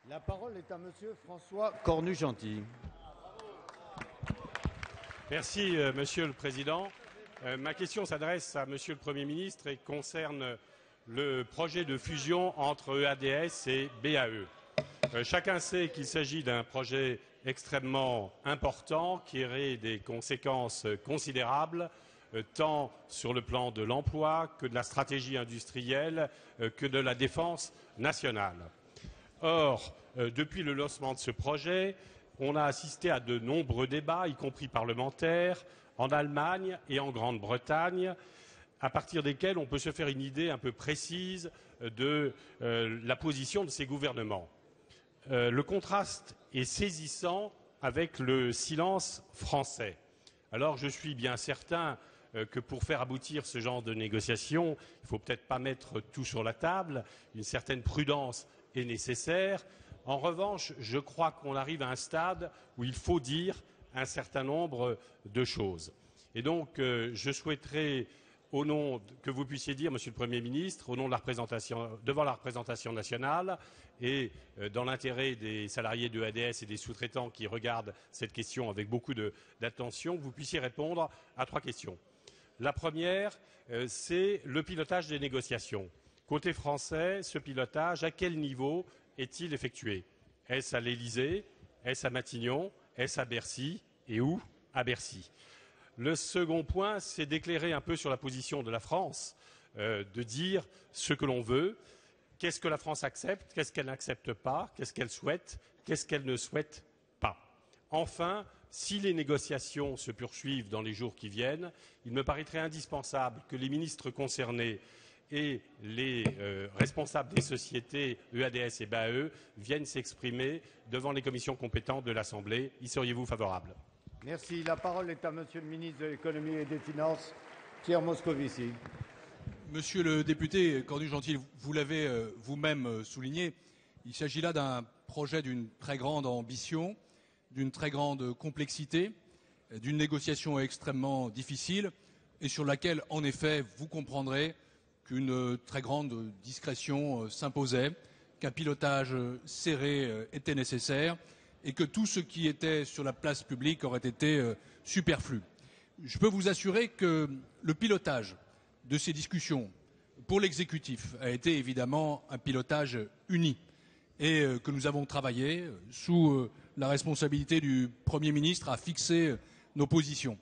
La parole est à Monsieur François Cornu-Gentil. Merci, Monsieur le Président. Ma question s'adresse à Monsieur le Premier ministre et concerne le projet de fusion entre EADS et BAE. Chacun sait qu'il s'agit d'un projet extrêmement important qui aurait des conséquences considérables, tant sur le plan de l'emploi que de la stratégie industrielle, que de la défense nationale. Or, depuis le lancement de ce projet, on a assisté à de nombreux débats, y compris parlementaires, en Allemagne et en Grande-Bretagne, à partir desquels on peut se faire une idée un peu précise de la position de ces gouvernements. Le contraste est saisissant avec le silence français. Alors je suis bien certain que pour faire aboutir ce genre de négociations, il ne faut peut-être pas mettre tout sur la table, une certaine prudence est nécessaire. En revanche, je crois qu'on arrive à un stade où il faut dire un certain nombre de choses. Et donc, je souhaiterais, au nom que vous puissiez dire, Monsieur le Premier ministre, au nom de la représentation, devant la représentation nationale et dans l'intérêt des salariés de EADS et des sous-traitants qui regardent cette question avec beaucoup d'attention, que vous puissiez répondre à 3 questions. La première, c'est le pilotage des négociations. Côté français, ce pilotage, à quel niveau est-il effectué? Est-ce à l'Élysée? Est-ce à Matignon? Est-ce à Bercy? Et où? À Bercy. Le second point, c'est d'éclairer un peu sur la position de la France, de dire ce que l'on veut, qu'est-ce que la France accepte, qu'est-ce qu'elle n'accepte pas, qu'est-ce qu'elle souhaite, qu'est-ce qu'elle ne souhaite pas. Enfin, si les négociations se poursuivent dans les jours qui viennent, il me paraîtrait indispensable que les ministres concernés et les responsables des sociétés EADS et BAE viennent s'exprimer devant les commissions compétentes de l'Assemblée. Y seriez-vous favorable? Merci. La parole est à Monsieur le ministre de l'Économie et des Finances, Pierre Moscovici. Monsieur le député Cornu-Gentil, vous l'avez vous-même souligné, il s'agit là d'un projet d'une très grande ambition, d'une très grande complexité, d'une négociation extrêmement difficile et sur laquelle, en effet, vous comprendrez qu'une très grande discrétion s'imposait, qu'un pilotage serré était nécessaire et que tout ce qui était sur la place publique aurait été superflu. Je peux vous assurer que le pilotage de ces discussions pour l'exécutif a été évidemment un pilotage uni et que nous avons travaillé sous la responsabilité du Premier ministre à fixer nos positions.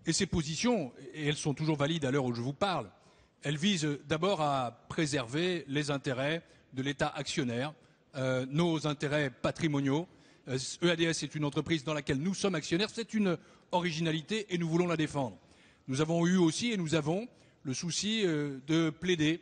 Et ces positions, et elles sont toujours valides à l'heure où je vous parle, elles visent d'abord à préserver les intérêts de l'État actionnaire, nos intérêts patrimoniaux. EADS est une entreprise dans laquelle nous sommes actionnaires, c'est une originalité et nous voulons la défendre. Nous avons eu aussi et nous avons le souci de plaider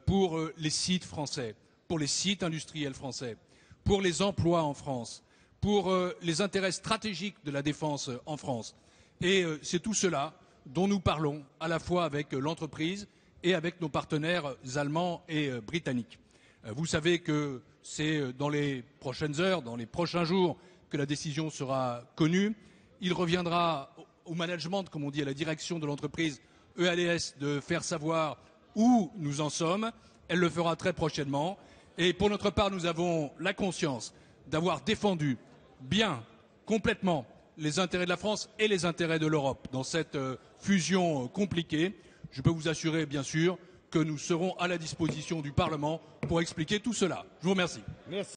pour les sites français, pour les sites industriels français, pour les emplois en France, pour les intérêts stratégiques de la défense en France. Et c'est tout cela dont nous parlons à la fois avec l'entreprise et avec nos partenaires allemands et britanniques. Vous savez que c'est dans les prochaines heures, dans les prochains jours, que la décision sera connue. Il reviendra au management, comme on dit, à la direction de l'entreprise EADS de faire savoir où nous en sommes. Elle le fera très prochainement. Et pour notre part, nous avons la conscience d'avoir défendu bien, complètement, les intérêts de la France et les intérêts de l'Europe dans cette fusion compliquée. Je peux vous assurer, bien sûr, que nous serons à la disposition du Parlement pour expliquer tout cela. Je vous remercie.